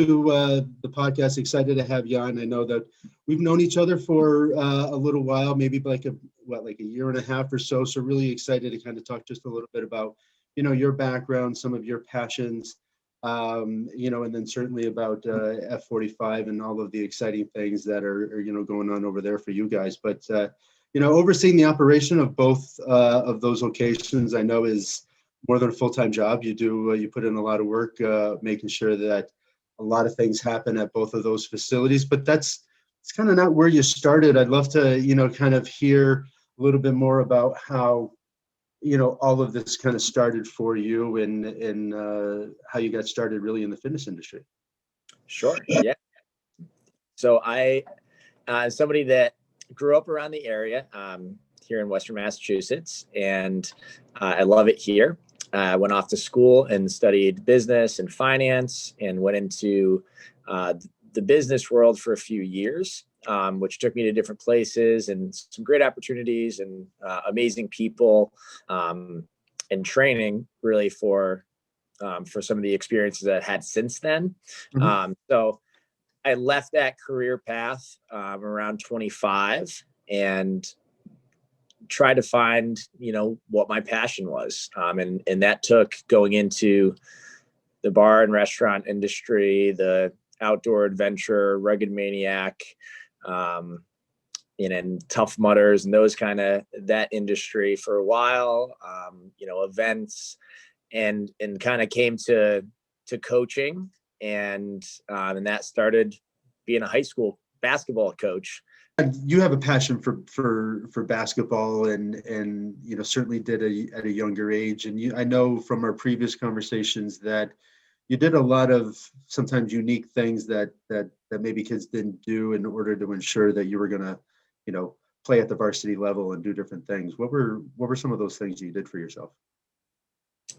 to the podcast. Excited to have you on. I know that we've known each other for a little while, maybe like a year and a half or so. So really excited to kind of talk just a little bit about, your background, some of your passions, and then certainly about F45 and all of the exciting things that are going on over there for you guys. But, overseeing the operation of both of those locations, I know is more than a full-time job. You put in a lot of work making sure that a lot of things happen at both of those facilities, but it's kind of not where you started. I'd love to, kind of hear a little bit more about how, all of this kind of started for you and how you got started really in the fitness industry. Sure. Yeah. So I, somebody that grew up around the area here in Western Massachusetts, and I love it here. I went off to school and studied business and finance and went into the business world for a few years, which took me to different places and some great opportunities and amazing people and training really for some of the experiences that I had since then. Mm-hmm. So I left that career path around 25 and tried to find, what my passion was. And that took going into the bar and restaurant industry, the outdoor adventure, rugged maniac, and Tough Mudders and those that industry for a while, events and kind of came to coaching and that started being a high school basketball coach. You have a passion for basketball and certainly did at a younger age. And I know from our previous conversations that you did a lot of sometimes unique things that maybe kids didn't do in order to ensure that you were going to, play at the varsity level and do different things. What were some of those things you did for yourself?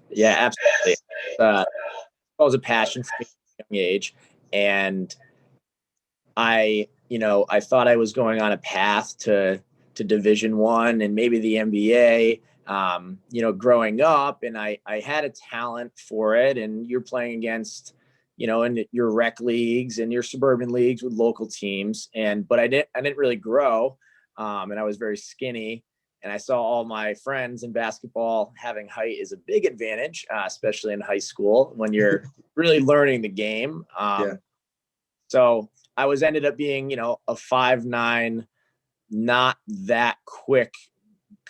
Yeah, absolutely. It was a passion for me at a young age. And I thought I was going on a path to Division I and maybe the NBA, growing up, and I had a talent for it. And you're playing against, in your rec leagues and your suburban leagues with local teams. But I didn't really grow. And I was very skinny. And I saw all my friends in basketball having height is a big advantage, especially in high school when you're really learning the game. So I ended up being, a 5'9", not that quick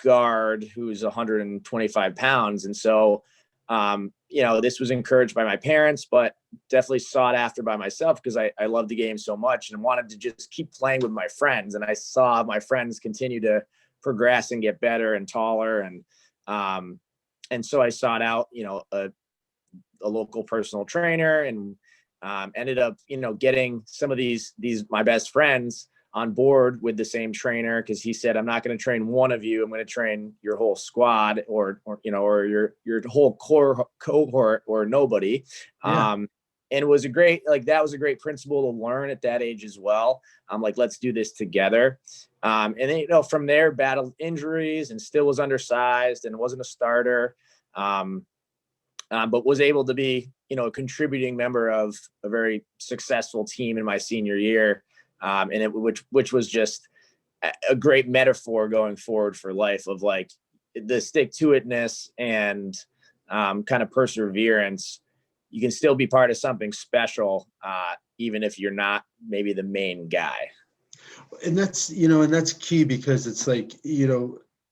guard who's 125 pounds. And so, this was encouraged by my parents, but definitely sought after by myself because I love the game so much and wanted to just keep playing with my friends. And I saw my friends continue to progress and get better and taller. And so I sought out, a local personal trainer and ended up, getting some of these my best friends on board with the same trainer because he said, I'm not going to train one of you. I'm going to train your whole squad or your whole core cohort or nobody. Yeah. And it was that was a great principle to learn at that age as well. I'm like, let's do this together. And then, from there, battled injuries and still was undersized and wasn't a starter. But was able to be, a contributing member of a very successful team in my senior year. Which was just a great metaphor going forward for life of like the stick to itness and kind of perseverance. You can still be part of something special, even if you're not maybe the main guy. And that's, and that's key because it's like,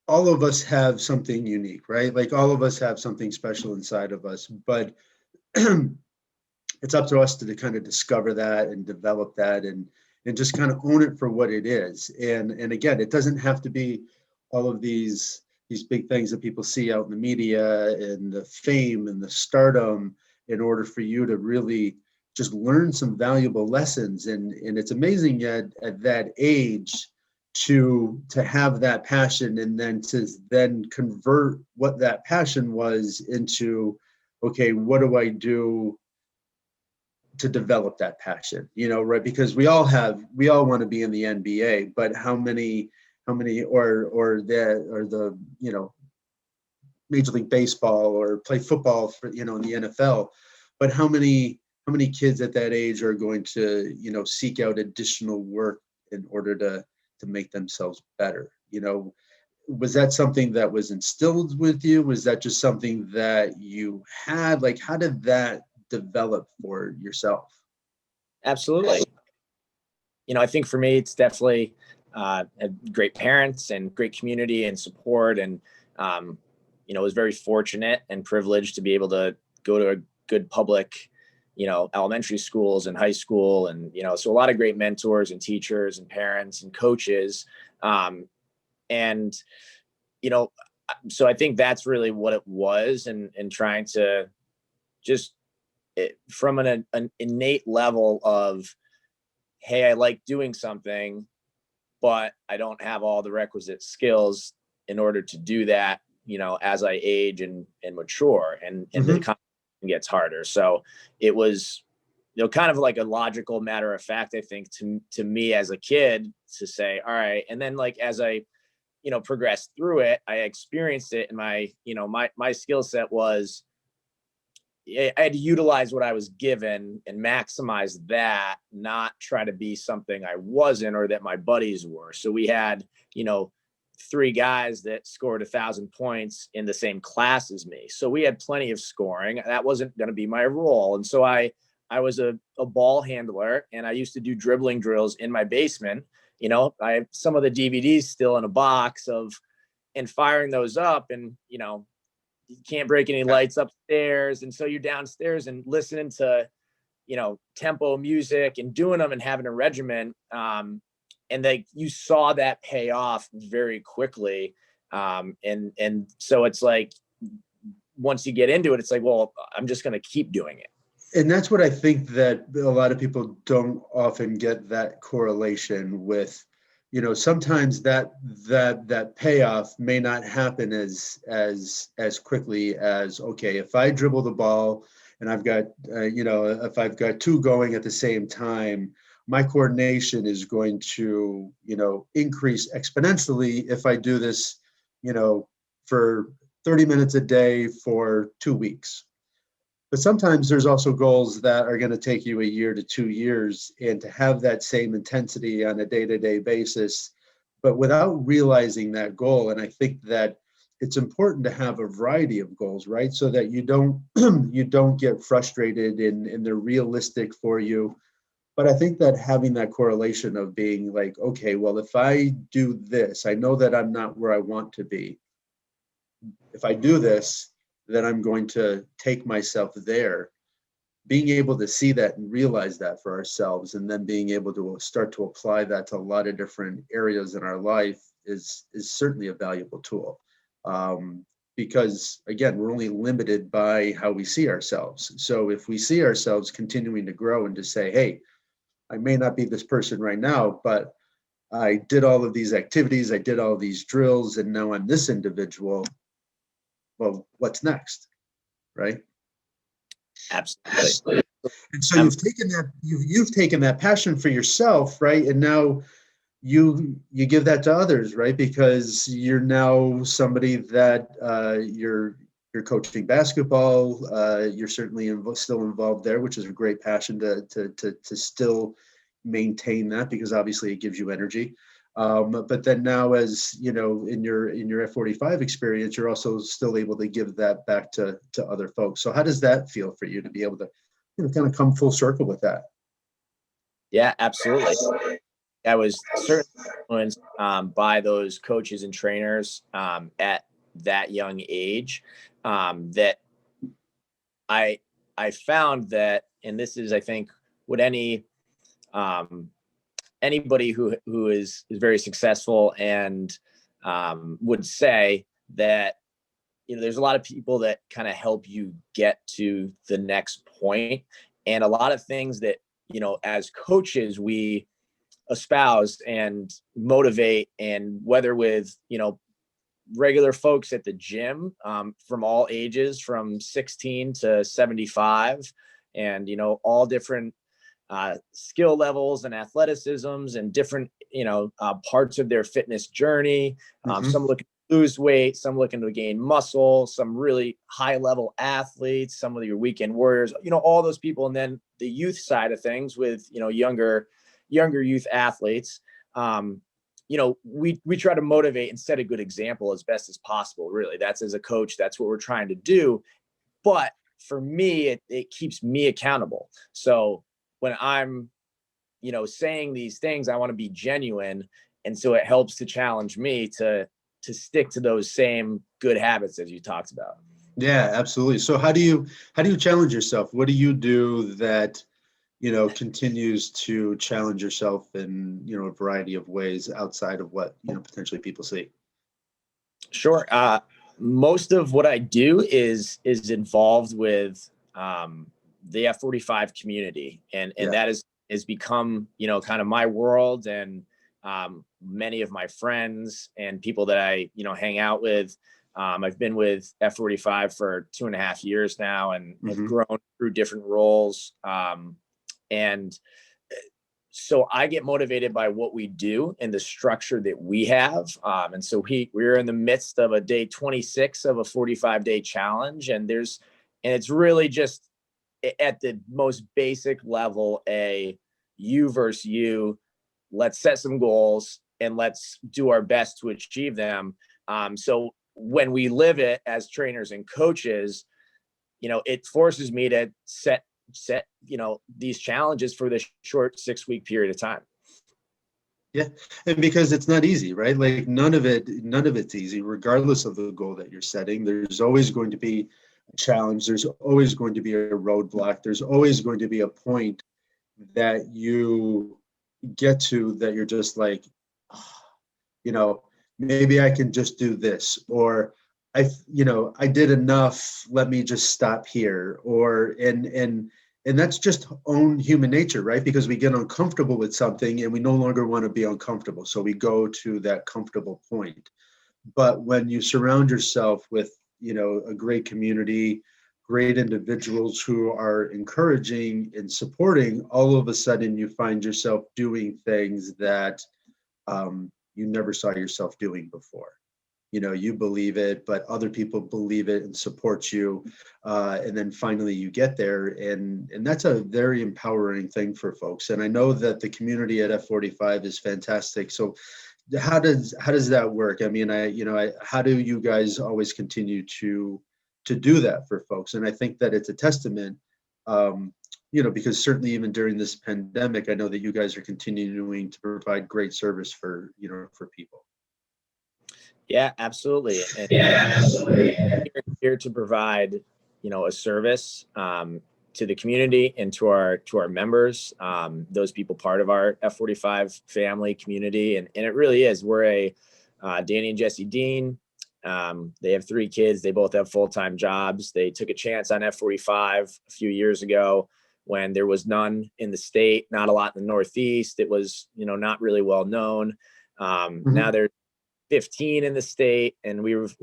all of us have something unique, right? Like all of us have something special inside of us, but it's up to us to kind of discover that and develop that and just kind of own it for what it is. And again, it doesn't have to be all of these big things that people see out in the media and the fame and the stardom in order for you to really just learn some valuable lessons. And it's amazing at that age to have that passion and then to convert what that passion was into, okay, what do I do to develop that passion, right? Because we all want to be in the NBA, but how many or the Major League Baseball or play football for, in the NFL, but how many how many kids at that age are going to, seek out additional work in order to make themselves better? Was that something that was instilled with you? Was that just something that you had? Like, how did that develop for yourself? Absolutely. I think for me, it's definitely great parents and great community and support. And, was very fortunate and privileged to be able to go to a good public, elementary schools and high school. And, so a lot of great mentors and teachers and parents and coaches. And, so I think that's really what it was. And trying to just from an innate level of, hey, I like doing something, but I don't have all the requisite skills in order to do that, as I age and mature, and the competition gets harder. So it was, kind of like a logical matter of fact, I think, to me as a kid, to say, all right. And then, like, as I, progressed through it, I experienced it, and my skill set was, I had to utilize what I was given and maximize that, not try to be something I wasn't or that my buddies were. So we had, 3 guys that scored 1,000 points in the same class as me. So we had plenty of scoring. That wasn't going to be my role. And so I was a ball handler, and I used to do dribbling drills in my basement. I have some of the DVDs still in a box and firing those up, and, you can't break any lights upstairs. And so you're downstairs and listening to, tempo music and doing them and having a regimen. And you saw that pay off very quickly. And so it's like, once you get into it, it's like, well, I'm just going to keep doing it. And that's what I think, that a lot of people don't often get that correlation with, sometimes that payoff may not happen as quickly as, okay, if I dribble the ball and I've got, if I've got 2 going at the same time, my coordination is going to, increase exponentially if I do this, for 30 minutes a day for 2 weeks. But sometimes there's also goals that are going to take you a year to 2 years, and to have that same intensity on a day-to-day basis, but without realizing that goal. And I think that it's important to have a variety of goals, right? So that you don't you don't get frustrated and they're realistic for you. But I think that having that correlation of being like, okay, well, if I do this, I know that I'm not where I want to be. If I do this, then I'm going to take myself there. Being able to see that and realize that for ourselves, and then being able to start to apply that to a lot of different areas in our life is certainly a valuable tool. Because again, we're only limited by how we see ourselves. So if we see ourselves continuing to grow and to say, hey, I may not be this person right now, but I did all of these activities, I did all of these drills, and now I'm this individual. Well, what's next, right? Absolutely. And so you've taken that passion for yourself, right? And now you give that to others, right? Because you're now somebody that you're coaching basketball. You're certainly still involved there, which is a great passion to still maintain that, because obviously it gives you energy. But then now, as in your F45 experience, you're also still able to give that back to other folks. So how does that feel for you to be able to kind of come full circle with that? Yeah, absolutely. I was certainly influenced by those coaches and trainers at that young age, that I found that, and this is, I think, what anybody who is very successful and would say, that there's a lot of people that kind of help you get to the next point, and a lot of things that as coaches we espouse and motivate, and whether with regular folks at the gym, from all ages, from 16 to 75, and all different skill levels and athleticisms and different parts of their fitness journey. Some looking lose weight, some looking to gain muscle, some really high level athletes, some of your weekend warriors, all those people. And then the youth side of things with, younger youth athletes. We try to motivate and set a good example as best as possible. Really, that's, as a coach, that's what we're trying to do. But for me, it keeps me accountable. So when I'm, saying these things, I want to be genuine. And so it helps to challenge me to stick to those same good habits as you talked about. Yeah, absolutely. So how do you challenge yourself? What do you do that, continues to challenge yourself in, a variety of ways outside of what, potentially people see? Sure. Most of what I do is involved with the F45 community, and Yeah. that is become kind of my world, and many of my friends and people that I hang out with. I've been with F45 for 2.5 years now, and have grown through different roles. And so I get motivated by what we do and the structure that we have. And so we're in the midst of a day 26 of a 45-day challenge. And it's really just at the most basic level, you versus you. Let's set some goals and let's do our best to achieve them. So when we live it as trainers and coaches, it forces me to set these challenges for this short 6-week period of time. Yeah. And because it's not easy, right? Like none of it's easy, regardless of the goal that you're setting. There's always going to be a challenge. There's always going to be a roadblock. There's always going to be a point that you get to that you're just like, maybe I can just do this, or I did enough. Let me just stop here. And that's just own human nature, right? Because we get uncomfortable with something and we no longer want to be uncomfortable. So we go to that comfortable point. But when you surround yourself with, a great community, great individuals who are encouraging and supporting, all of a sudden you find yourself doing things that you never saw yourself doing before. You believe it, but other people believe it and support you. And then finally you get there, and that's a very empowering thing for folks. And I know that the community at F45 is fantastic. So how does that work? I mean, how do you guys always continue to do that for folks? And I think that it's a testament, because certainly even during this pandemic, I know that you guys are continuing to provide great service for people. Yeah, absolutely. And we're here to provide, a service to the community and to our members, those people part of our F45 family community. And it really is. We're Danny and Jesse Dean. They have 3 kids. They both have full-time jobs. They took a chance on F45 a few years ago when there was none in the state, not a lot in the Northeast. It was, not really well known. Now there's 15 in the state, and we've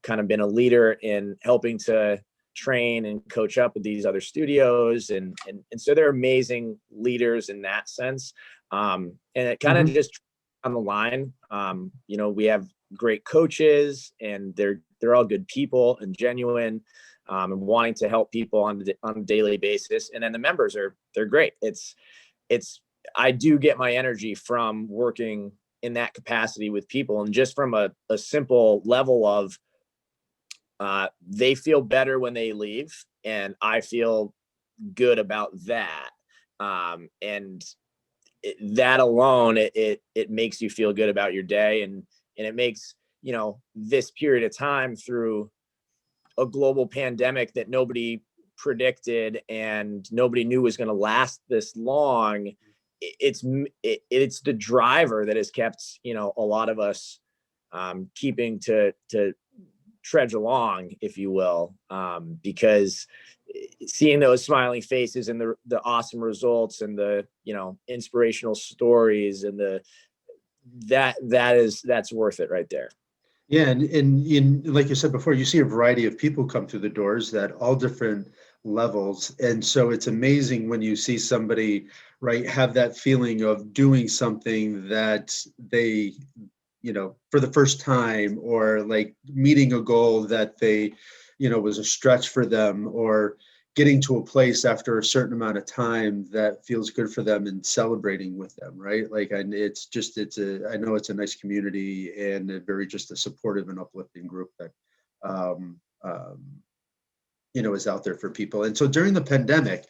kind of been a leader in helping to train and coach up with these other studios, and so they're amazing leaders in that sense. And it kind of just on the line, we have great coaches, and they're all good people and genuine, and wanting to help people on a daily basis. And then the members they're great. I do get my energy from working in that capacity with people, and just from a simple level of they feel better when they leave, and I feel good about that. And that alone, it makes you feel good about your day, and it makes this period of time through a global pandemic that nobody predicted and nobody knew was going to last this long. It's the driver that has kept a lot of us keeping to trudge along, if you will, because seeing those smiling faces and the awesome results and the inspirational stories and that's worth it right there. Yeah, and like you said before, you see a variety of people come through the doors at all different levels, and so it's amazing when you see somebody, right, have that feeling of doing something that they for the first time, or like meeting a goal that they, was a stretch for them, or getting to a place after a certain amount of time that feels good for them, and celebrating with them, right? Like, I know it's a nice community, and a very just a supportive and uplifting group that, um, um, is out there for people. And so during the pandemic,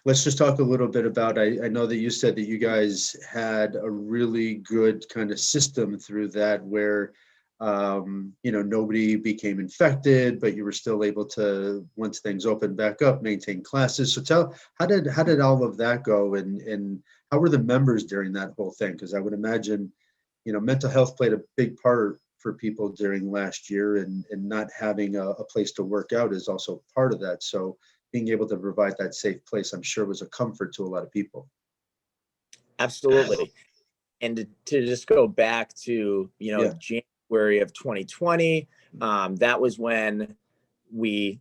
let's just talk a little bit about, I know that you said that you guys had a really good kind of system through that, where, nobody became infected, but you were still able to, once things opened back up, maintain classes. So how did all of that go? And how were the members during that whole thing? Because I would imagine, mental health played a big part for people during last year, and not having a place to work out is also part of that. So being able to provide that safe place, I'm sure, was a comfort to a lot of people. Absolutely. And to just go back to, Yeah. January of 2020, that was when we,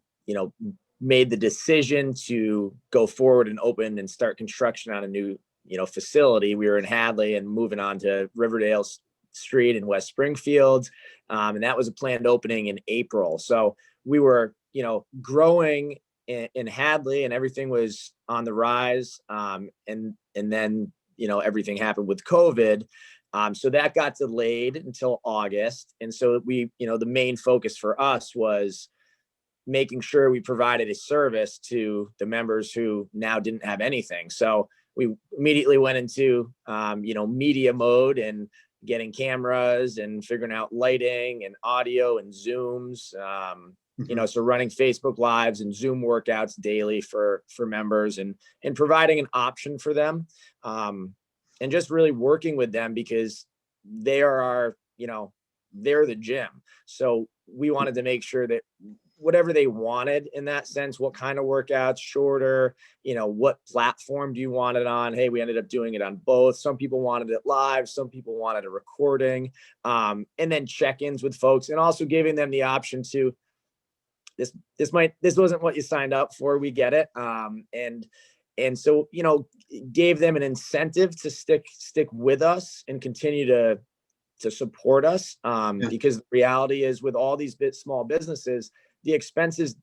made the decision to go forward and open and start construction on a new, facility. We were in Hadley and moving on to Riverdale Street in West Springfield. And that was a planned opening in April. So we were, growing in Hadley, and everything was on the rise. And then, everything happened with COVID. So that got delayed until August. And so we, the main focus for us was making sure we provided a service to the members who now didn't have anything. So we immediately went into, media mode, and getting cameras and figuring out lighting and audio and Zooms, so running Facebook Lives and Zoom workouts daily for members, and providing an option for them. And just really working with them, because they are our, they're the gym. So we wanted to make sure that whatever they wanted in that sense, what kind of workouts, shorter, what platform do you want it on? Hey, we ended up doing it on both. Some people wanted it live, some people wanted a recording, and then check-ins with folks, and also giving them the option to, this wasn't what you signed up for. We get it. And so, gave them an incentive to stick with us and continue to support us. Because the reality is, with all these small businesses, the expenses,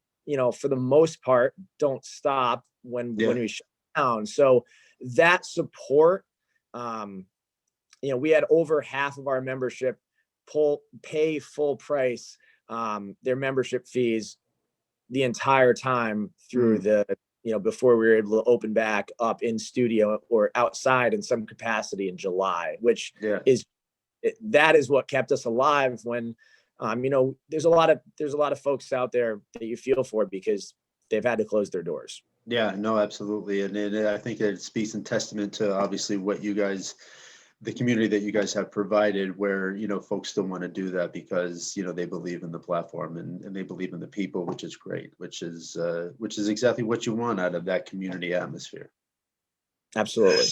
for the most part, don't stop when we shut down. So that support, we had over half of our membership pay full price, their membership fees the entire time through before we were able to open back up in studio or outside in some capacity in July, which is what kept us alive when, there's a lot of folks out there that you feel for, because they've had to close their doors. Yeah, no, absolutely. And I think that it speaks in testament to, obviously, what you guys, the community that you guys have provided, where, folks still want to do that because, they believe in the platform, and they believe in the people, which is great, which is exactly what you want out of that community atmosphere. Absolutely.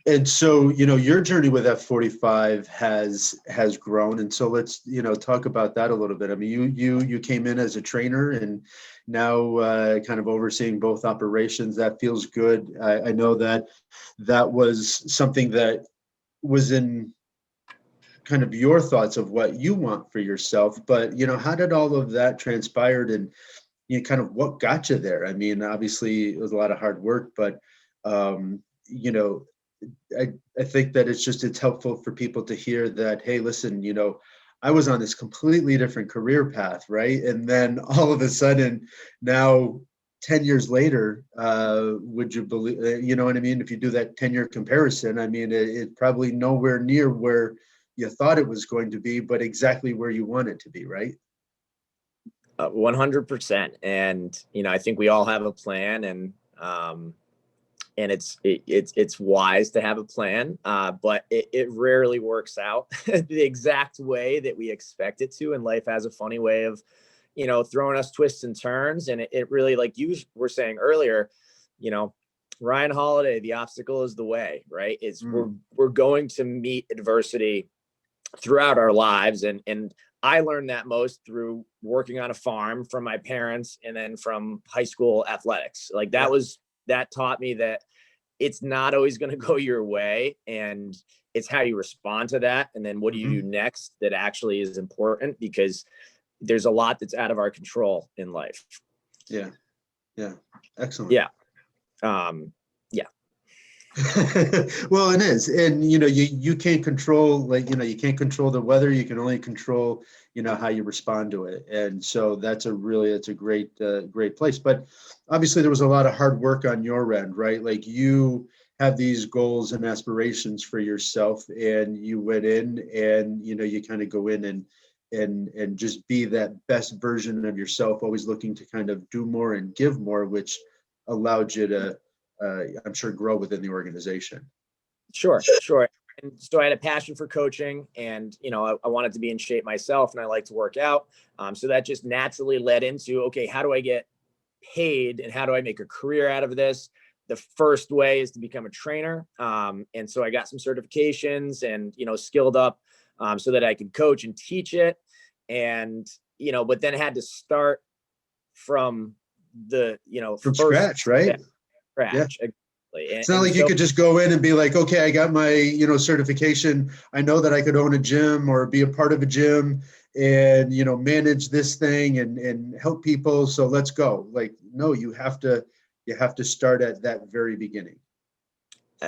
And so, your journey with F45 has grown. And so let's, talk about that a little bit. I mean, you came in as a trainer, and now kind of overseeing both operations. That feels good. I know that was something that was in kind of your thoughts of what you want for yourself, but, how did all of that transpired, and, kind of what got you there? I mean, obviously it was a lot of hard work, but, I think that it's helpful for people to hear that, hey, listen, I was on this completely different career path, right? And then all of a sudden, now 10 years later, would you believe, you know what I mean? If you do that 10-year comparison, I mean, it's probably nowhere near where you thought it was going to be, but exactly where you want it to be, right? 100%. And, I think we all have a plan, and it's wise to have a plan, but it rarely works out the exact way that we expect it to. And life has a funny way of, throwing us twists and turns. And it really, like you were saying earlier, Ryan Holiday, the obstacle is the way, right? We're going to meet adversity throughout our lives. And I learned that most through working on a farm from my parents, and then from high school athletics. Like that taught me that it's not always going to go your way. And it's how you respond to that. And then what do you do next that actually is important, because there's a lot that's out of our control in life. Yeah. Yeah. Excellent. Yeah. Well, it is. And, you can't control, like, you can't control the weather. You can only control, how you respond to it. And so it's a great, great place. But obviously there was a lot of hard work on your end, right? Like, you have these goals and aspirations for yourself, and you went in and, you kind of go in and just be that best version of yourself, always looking to kind of do more and give more, which allowed you to, I'm sure, grow within the organization. Sure. And so I had a passion for coaching, and, I wanted to be in shape myself, and I like to work out. So that just naturally led into, okay, how do I get paid and how do I make a career out of this? The first way is to become a trainer. And so I got some certifications and, skilled up so that I could coach and teach it. And, but then had to start from the, From scratch, right? Scratch. Yeah. Exactly. It's not like you could just go in and be like, okay, I got my, certification. I know that I could own a gym or be a part of a gym and, manage this thing and help people. So let's go. Like, no, you have to start at that very beginning.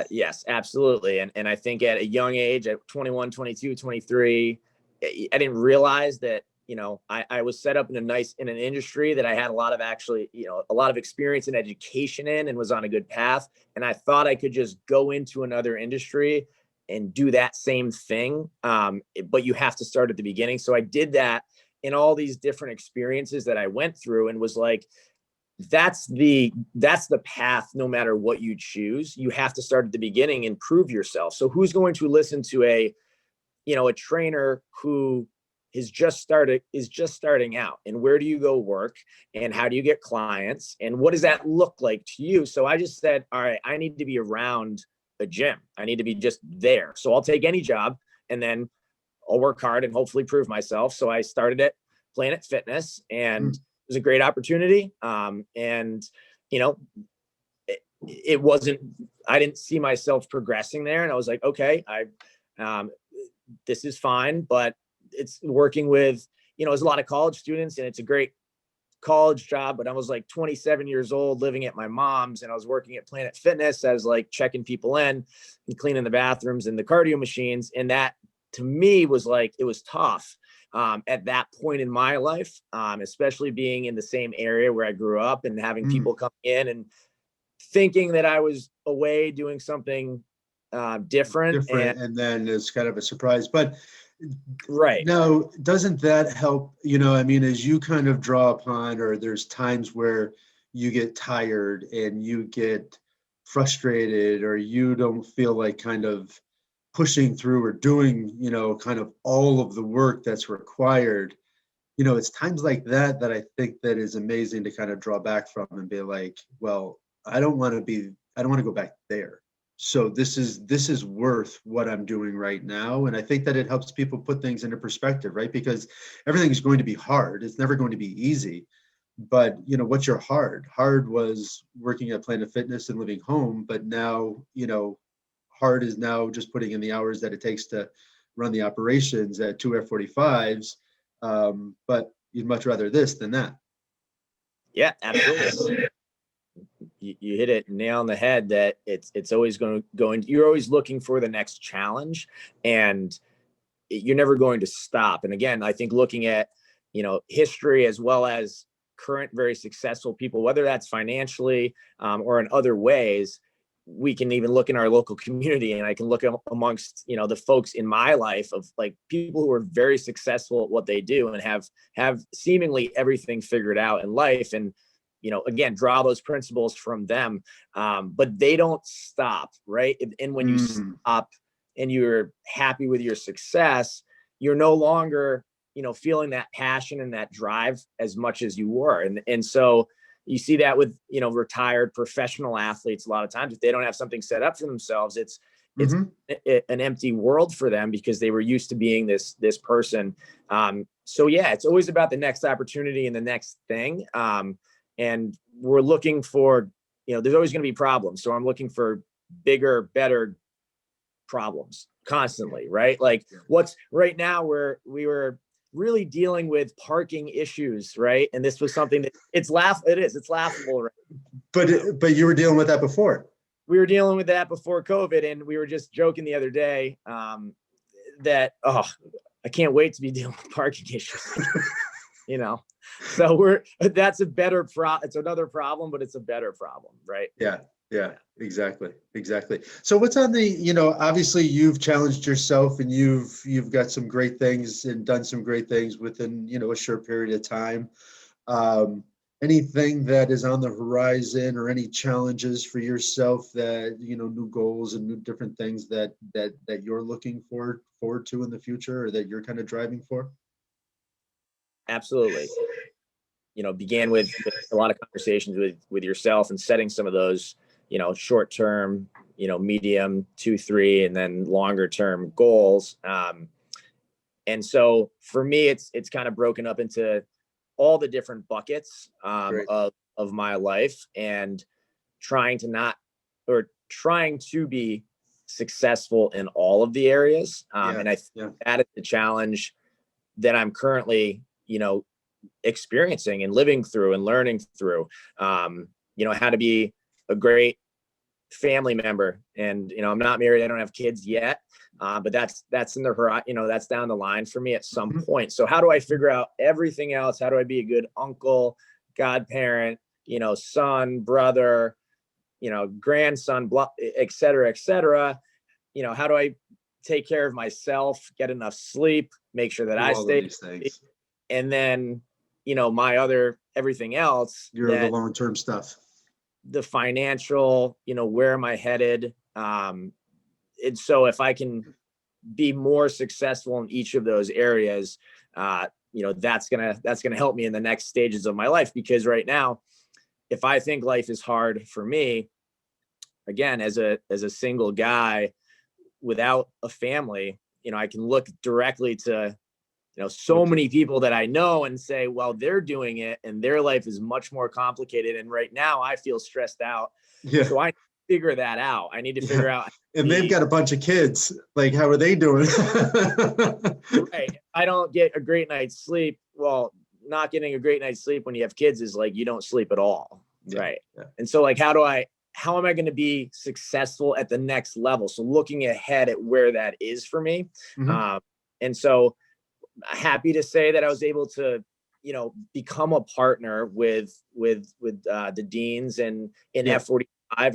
Yes, absolutely. And I think at a young age, at 21, 22, 23, I didn't realize that, I was set up in an industry that I had a lot of experience and education in, and was on a good path. And I thought I could just go into another industry and do that same thing. But you have to start at the beginning. So I did that in all these different experiences that I went through, and was like, that's the path. No matter what you choose, you have to start at the beginning and prove yourself. So who's going to listen to a trainer who is just starting out? And where do you go work, and how do you get clients, and what does that look like to you? So I just said, all right, I need to be around a gym. I need to be just there. So I'll take any job, and then I'll work hard and hopefully prove myself. So I started at Planet Fitness, and it was a great opportunity. And it wasn't, I didn't see myself progressing there. And I was like, okay, this is fine, but it's working with, there's a lot of college students, and it's a great college job. But I was like 27 years old, living at my mom's, and I was working at Planet Fitness as like checking people in and cleaning the bathrooms and the cardio machines. And that to me was like, it was tough at that point in my life, especially being in the same area where I grew up, and having people come in and thinking that I was away doing something different. And then it's kind of a surprise. But right now, doesn't that help, as you kind of draw upon, or there's times where you get tired and you get frustrated, or you don't feel like kind of pushing through or doing, kind of all of the work that's required. It's times like that I think that is amazing to kind of draw back from and be like, well, I don't want to go back there. So this is worth what I'm doing right now. And I think that it helps people put things into perspective, right? Because everything is going to be hard. It's never going to be easy. But, what's your hard? Hard was working at Planet Fitness and living home. But now, hard is now just putting in the hours that it takes to run the operations at 2 F45s. But you'd much rather this than that. Yeah, absolutely. You hit it nail on the head, that it's always you're always looking for the next challenge, and you're never going to stop. And again, I think looking at, history as well as current very successful people, whether that's financially or in other ways, we can even look in our local community, and I can look amongst, the folks in my life of like people who are very successful at what they do and have seemingly everything figured out in life. And, again, draw those principles from them. But they don't stop, right? And when you stop and you're happy with your success, you're no longer, feeling that passion and that drive as much as you were. And so you see that with, retired professional athletes. A lot of times, if they don't have something set up for themselves, it's an empty world for them, because they were used to being this person. So yeah, it's always about the next opportunity and the next thing. And we're looking for, there's always going to be problems. So I'm looking for bigger, better problems constantly, right? Like what's right now we were really dealing with parking issues, right? And this was something that it's laughable, right? But you were dealing with that before. We were dealing with that before COVID, and we were just joking the other day that I can't wait to be dealing with parking issues. So that's it's another problem, but it's a better problem, right? Yeah, exactly. So what's on the, obviously you've challenged yourself and you've got some great things and done some great things within, a short period of time. Anything that is on the horizon or any challenges for yourself that, new goals and new different things that you're looking forward to in the future or that you're kind of driving for? Absolutely. Began with a lot of conversations with yourself and setting some of those, short term, medium 2, 3, and then longer term goals. And so for me, it's kind of broken up into all the different buckets of my life, and trying to be successful in all of the areas. And I think that is the challenge that I'm currently, experiencing and living through and learning through, how to be a great family member. And, I'm not married, I don't have kids yet, but that's in the horizon, that's down the line for me at some point. So how do I figure out everything else? How do I be a good uncle, godparent, son, brother, grandson, et cetera, et cetera. How do I take care of myself, get enough sleep, make sure that I stay, and then, everything else, the long-term stuff, the financial, where am I headed? And so if I can be more successful in each of those areas, that's going to help me in the next stages of my life. Because right now, if I think life is hard for me, again, as a single guy without a family, I can look directly to, so many people that I know and say, well, they're doing it and their life is much more complicated. And right now I feel stressed out. Yeah. So I figure that out. I need to figure out. And they've got a bunch of kids. Like, how are they doing? Right. I don't get a great night's sleep. Well, not getting a great night's sleep when you have kids is like, you don't sleep at all. Yeah. Right. Yeah. And so like, how am I going to be successful at the next level? So looking ahead at where that is for me. And so happy to say that I was able to, become a partner with the Deans and in F45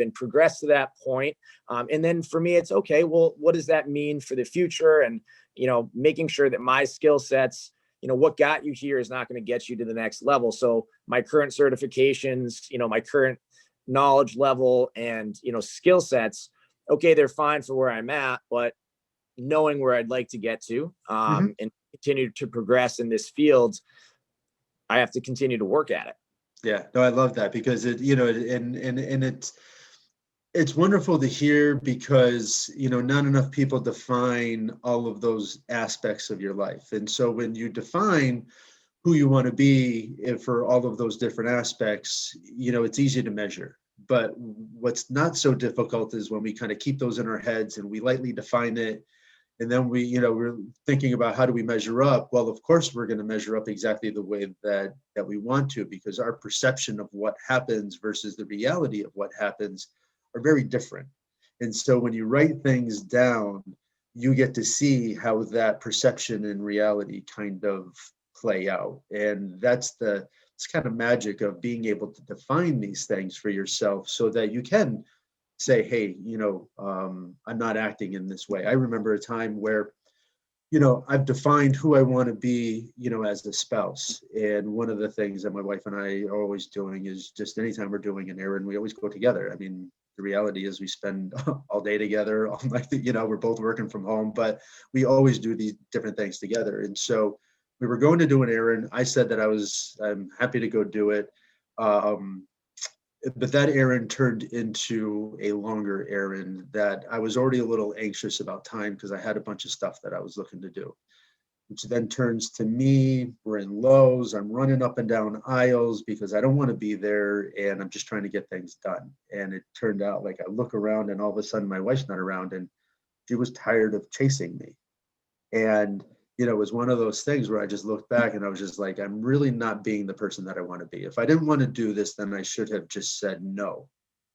and progress to that point. And then for me, it's okay, well, what does that mean for the future? And, making sure that my skill sets, what got you here is not going to get you to the next level. So my current certifications, my current knowledge level and, skill sets, okay, they're fine for where I'm at, but knowing where I'd like to get to, and continue to progress in this field, I have to continue to work at it. Yeah, no, I love that because and it's wonderful to hear because, not enough people define all of those aspects of your life. And so when you define who you want to be for all of those different aspects, it's easy to measure. But what's not so difficult is when we kind of keep those in our heads and we lightly define it. And then we're thinking about how do we measure up? Well, of course, we're going to measure up exactly the way that we want to, because our perception of what happens versus the reality of what happens are very different. And so when you write things down, you get to see how that perception and reality kind of play out. And it's kind of magic of being able to define these things for yourself so that you can say, hey, I'm not acting in this way. I remember a time where, I've defined who I want to be, as a spouse. And one of the things that my wife and I are always doing is just anytime we're doing an errand, we always go together. I mean, the reality is we spend all day together, all night, we're both working from home, but we always do these different things together. And so we were going to do an errand. I said that I'm happy to go do it. But that errand turned into a longer errand that I was already a little anxious about time because I had a bunch of stuff that I was looking to do, which then turns to me, we're in Lowe's, I'm running up and down aisles because I don't want to be there and I'm just trying to get things done. And it turned out like I look around and all of a sudden my wife's not around and she was tired of chasing me. And, you know, it was one of those things where I just looked back and I was just like, I'm really not being the person that I want to be. If I didn't want to do this, then I should have just said no.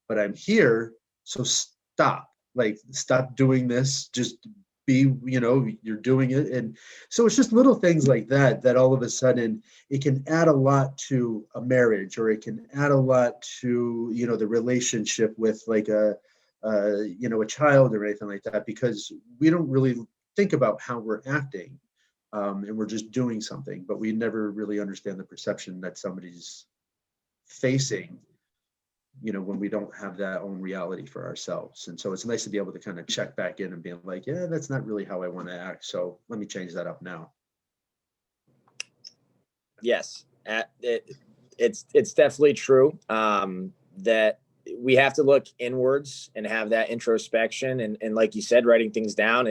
But I'm here, so stop. Like, stop doing this. Just be, you know, you're doing it. And so it's just little things like that, that all of a sudden it can add a lot to a marriage, or it can add a lot to, you know, the relationship with like you know, a child or anything like that, because we don't really think about how we're acting, and we're just doing something, but we never really understand the perception that somebody's facing, you know, when we don't have that own reality for ourselves. And so it's nice to be able to kind of check back in and be like, yeah, that's not really how I want to act. So let me change that up now. Yes, it's definitely true, that we have to look inwards and have that introspection. And like you said, writing things down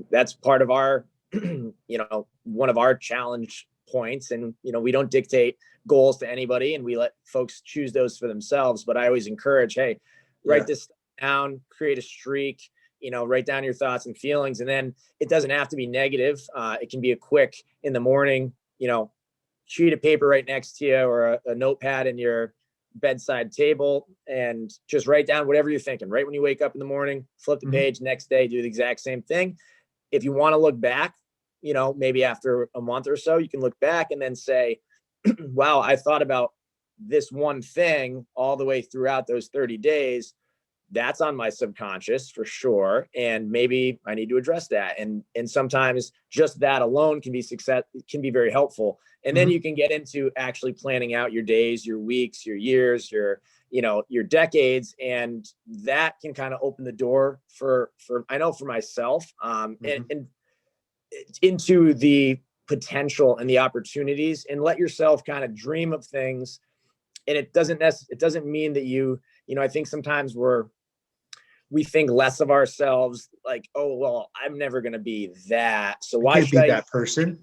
that's part of our, you know, one of our challenge points. And, you know, we don't dictate goals to anybody, and we let folks choose those for themselves. But I always encourage, hey, write this down, create a streak, you know, write down your thoughts and feelings. And then it doesn't have to be negative. It can be a quick in the morning, you know, sheet of paper right next to you, or a notepad in your bedside table, and just write down whatever you're thinking right when you wake up in the morning. Flip the page, next day do the exact same thing. If you want to look back, you know, maybe after a month or so, you can look back and then say, wow, I thought about this one thing all the way throughout those 30 days. That's on my subconscious for sure, and maybe I need to address that. And sometimes just that alone can be very helpful. And then you can get into actually planning out your days, your weeks, your years, your, you know, your decades, and that can kind of open the door for I know for myself, and into the potential and the opportunities, and let yourself kind of dream of things. And it doesn't mean that you know, I think sometimes we think less of ourselves, like, oh, well, I'm never going to be that, so why should I be that person?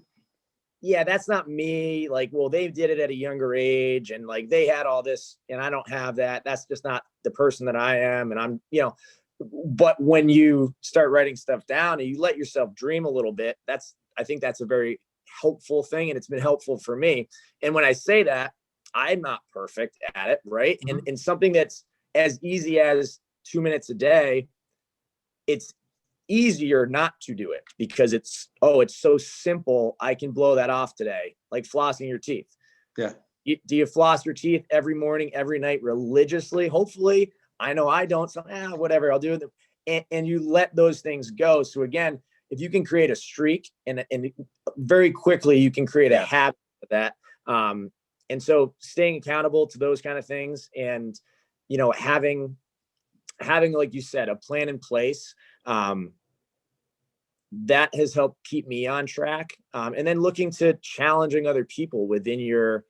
Yeah, that's not me. Like, well, they did it at a younger age, and like they had all this and I don't have that. That's just not the person that I am. And I'm, you know, but when you start writing stuff down and you let yourself dream a little bit, I think that's a very helpful thing. And it's been helpful for me. And when I say that, I'm not perfect at it, right? And something that's as easy as 2 minutes a day, it's easier not to do it, because it's so simple. I can blow that off today, like flossing your teeth. Yeah. Do you floss your teeth every morning, every night, religiously? Hopefully. I know I don't. So whatever, I'll do it. And you let those things go. So again, if you can create a streak, and very quickly you can create a habit of that. And so staying accountable to those kind of things, and, you know, having, like you said, a plan in place, that has helped keep me on track. And then looking to challenging other people within your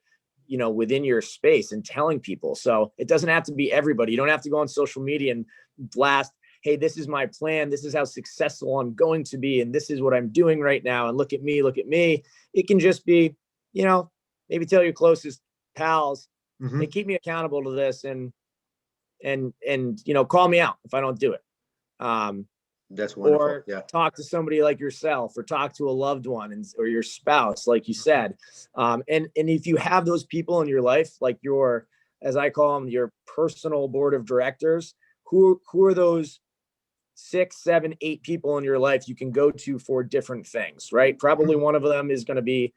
space, and telling people. So it doesn't have to be everybody. You don't have to go on social media and blast, hey, this is my plan. This is how successful I'm going to be. And this is what I'm doing right now. And look at me, look at me. It can just be, you know, maybe tell your closest pals, hey, keep me accountable to this, and, you know, call me out if I don't do it. That's wonderful. Or talk to somebody like yourself, or talk to a loved one, or your spouse, like you said. And if you have those people in your life, like your, as I call them, your personal board of directors, who are those 6, 7, 8 people in your life you can go to for different things, right? Probably one of them is going to be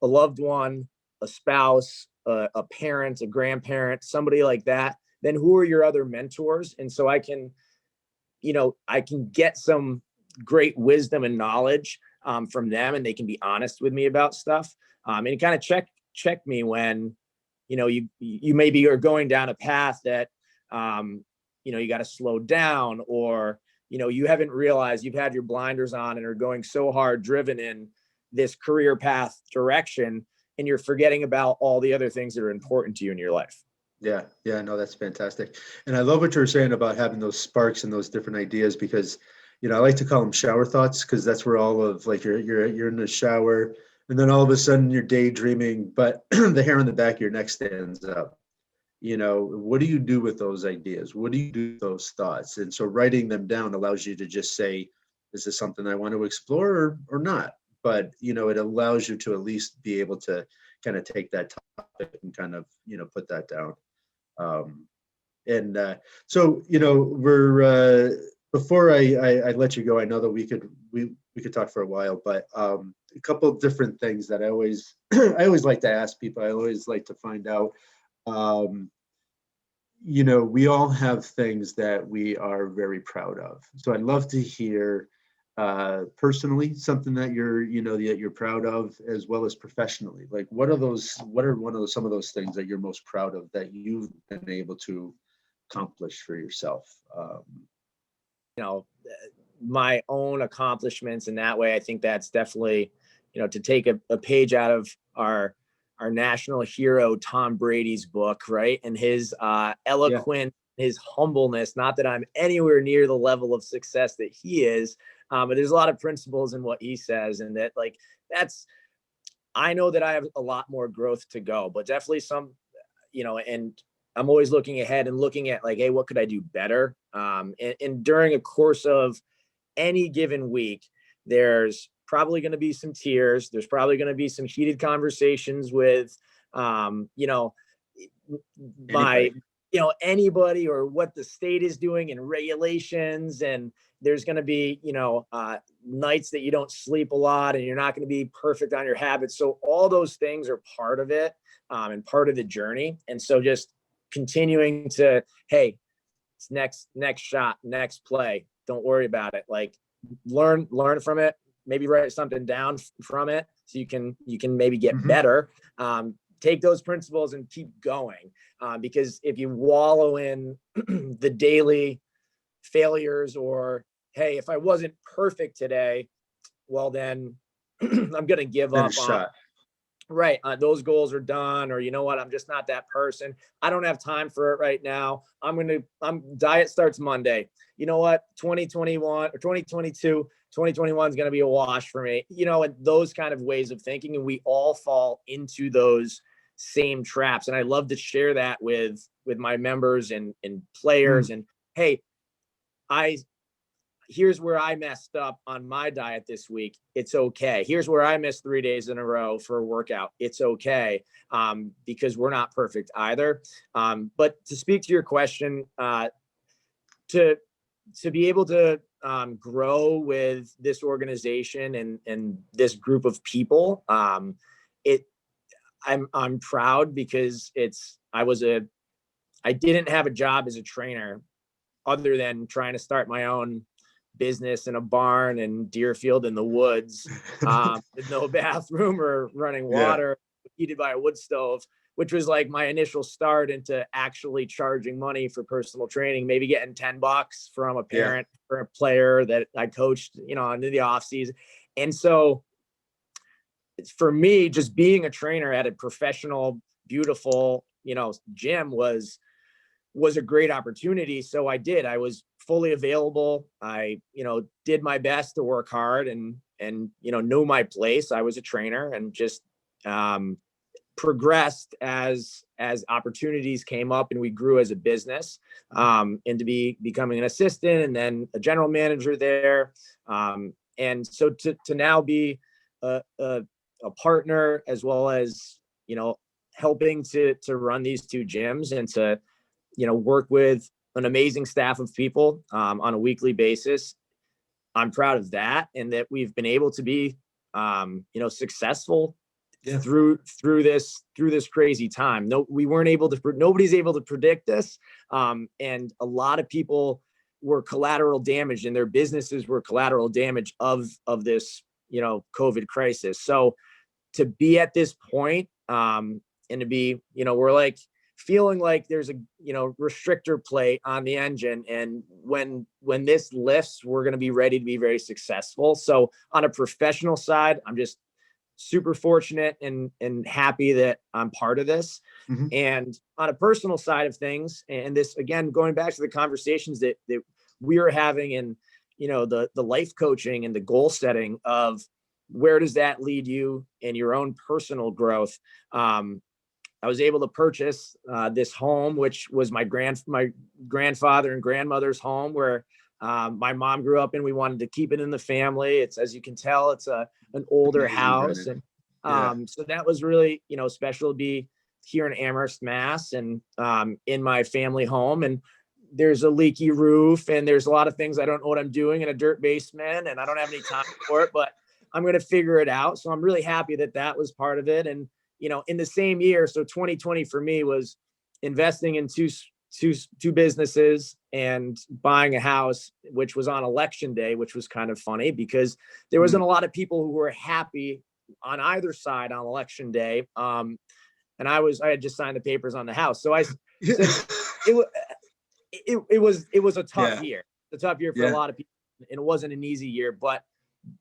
a loved one, a spouse, a parent, a grandparent, somebody like that. Then who are your other mentors? And so I can get some great wisdom and knowledge from them, and they can be honest with me about stuff, and kind of check me when, you know, you maybe are going down a path that, you know, you got to slow down, or, you know, you haven't realized you've had your blinders on and are going so hard driven in this career path direction, and you're forgetting about all the other things that are important to you in your life. Yeah. No, that's fantastic. And I love what you're saying about having those sparks and those different ideas, because, you know, I like to call them shower thoughts, because that's where all of, like, you're in the shower, and then all of a sudden you're daydreaming, but the hair on the back of your neck stands up, what do you do with those ideas? What do you do with those thoughts? And so writing them down allows you to just say, is this something I want to explore or not? But, it allows you to at least be able to kind of take that topic and kind of, put that down. So, we're, before I let you go, I know that we could talk for a while, but a couple of different things that I always like to ask people. I always like to find out, we all have things that we are very proud of. So I'd love to hear personally something that you're proud of, as well as professionally. Like, what are some of those things that you're most proud of that you've been able to accomplish for yourself? My own accomplishments in that way. I think that's definitely, to take a page out of our national hero, Tom Brady's book, right? And his eloquent, his humbleness, not that I'm anywhere near the level of success that he is, but there's a lot of principles in what he says. And that, I know that I have a lot more growth to go, but definitely some, and I'm always looking ahead and looking at hey, what could I do better? And during a course of any given week, there's probably going to be some tears. There's probably going to be some heated conversations with, anybody, or what the state is doing and regulations. And there's going to be, nights that you don't sleep a lot and you're not going to be perfect on your habits. So all those things are part of it, and part of the journey. And so just continuing to, hey, it's next shot, next play. Don't worry about it. Learn from it. Maybe write something down from it so you can maybe get better. Take those principles and keep going. Because if you wallow in the daily failures, or, hey, if I wasn't perfect today, well, then I'm going to give up on. Right. Those goals are done, or, what, I'm just not that person. I don't have time for it right now. Diet starts Monday. You know what? 2021 or 2022, 2021 is going to be a wash for me, and those kind of ways of thinking. And we all fall into those same traps. And I love to share that with my members and players. And, hey, here's where I messed up on my diet this week. It's okay. Here's where I missed 3 days in a row for a workout. It's okay. Because we're not perfect either. But to speak to your question, to be able to grow with this organization and this group of people, I'm proud, because I didn't have a job as a trainer other than trying to start my own business in a barn in Deerfield in the woods, with no bathroom or running water, heated by a wood stove, which was my initial start into actually charging money for personal training, maybe getting $10 from a parent or a player that I coached, into the off season. And so for me, just being a trainer at a professional, beautiful, gym was a great opportunity. So I was fully available. I, did my best to work hard and knew my place. I was a trainer, and just progressed as opportunities came up, and we grew as a business, into becoming an assistant and then a general manager there. And so to now be a partner, as well as, helping to run these two gyms, and to, work with an amazing staff of people on a weekly basis. I'm proud of that, and that we've been able to be, successful through this crazy time. Nobody's able to predict this. And a lot of people were collateral damage, and their businesses were collateral damage of this, COVID crisis. So to be at this point, and to be, we're feeling like there's a, restrictor plate on the engine. And when this lifts, we're going to be ready to be very successful. So on a professional side, I'm just super fortunate and happy that I'm part of this. And on a personal side of things, and this, again, going back to the conversations that we are having, and, the life coaching and the goal setting of where does that lead you in your own personal growth? I was able to purchase this home, which was my grandfather and grandmother's home, where my mom grew up in. We wanted to keep it in the family. It's, as you can tell, it's an older Amazing, house, Brennan. and so that was really, special to be here in Amherst, Mass, and in my family home. And there's a leaky roof, and there's a lot of things I don't know what I'm doing in a dirt basement, and I don't have any time for it, but I'm going to figure it out. So I'm really happy that that was part of it. And, in the same year, so 2020 for me was investing in two businesses and buying a house, which was on election day, which was kind of funny because there wasn't a lot of people who were happy on either side on election day. And I had just signed the papers on the house. So I said, it was a tough year. It's a tough year for a lot of people, and it wasn't an easy year, but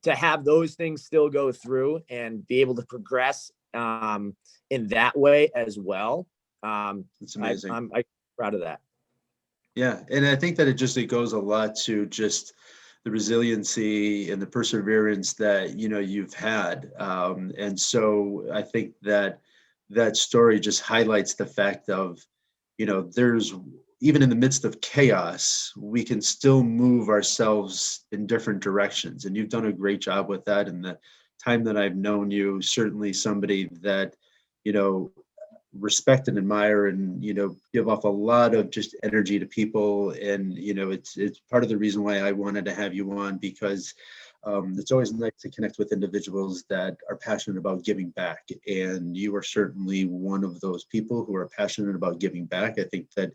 to have those things still go through and be able to progress in that way as well. It's amazing. I'm proud of that. Yeah. And I think that it goes a lot to just the resiliency and the perseverance that, you've had. And so I think that story just highlights the fact of, there's, even in the midst of chaos, we can still move ourselves in different directions. And you've done a great job with that. And the time that I've known you, certainly somebody that, respect and admire and, give off a lot of just energy to people. And, it's part of the reason why I wanted to have you on, because it's always nice to connect with individuals that are passionate about giving back. And you are certainly one of those people who are passionate about giving back. I think that,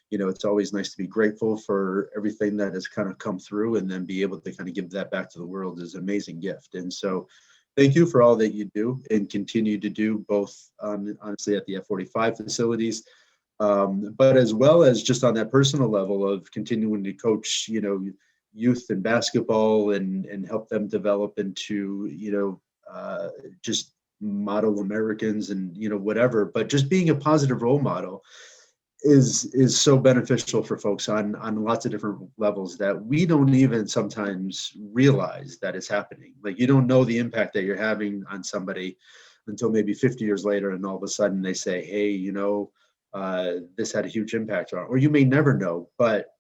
it's always nice to be grateful for everything that has kind of come through, and then be able to kind of give that back to the world is an amazing gift. And so thank you for all that you do and continue to do, both honestly at the F45 facilities, but as well as just on that personal level of continuing to coach, youth in basketball and help them develop into, just model Americans and, whatever, but just being a positive role model is so beneficial for folks on lots of different levels that we don't even sometimes realize that is happening. Like, you don't know the impact that you're having on somebody until maybe 50 years later, and all of a sudden they say, hey, this had a huge impact on, or you may never know, but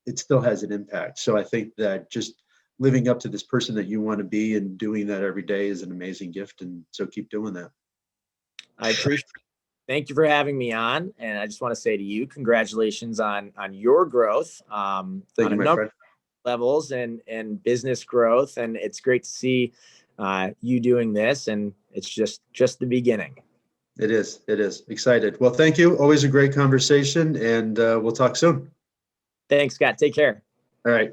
it still has an impact. So I think that just living up to this person that you want to be and doing that every day is an amazing gift. And so keep doing that. I appreciate it. Thank you for having me on. And I just want to say to you, congratulations on your growth, on Thank you, a my number friend. of levels and business growth. And it's great to see you doing this. And it's just the beginning. It is excited. Well, thank you. Always a great conversation, and we'll talk soon. Thanks, Scott. Take care. All right.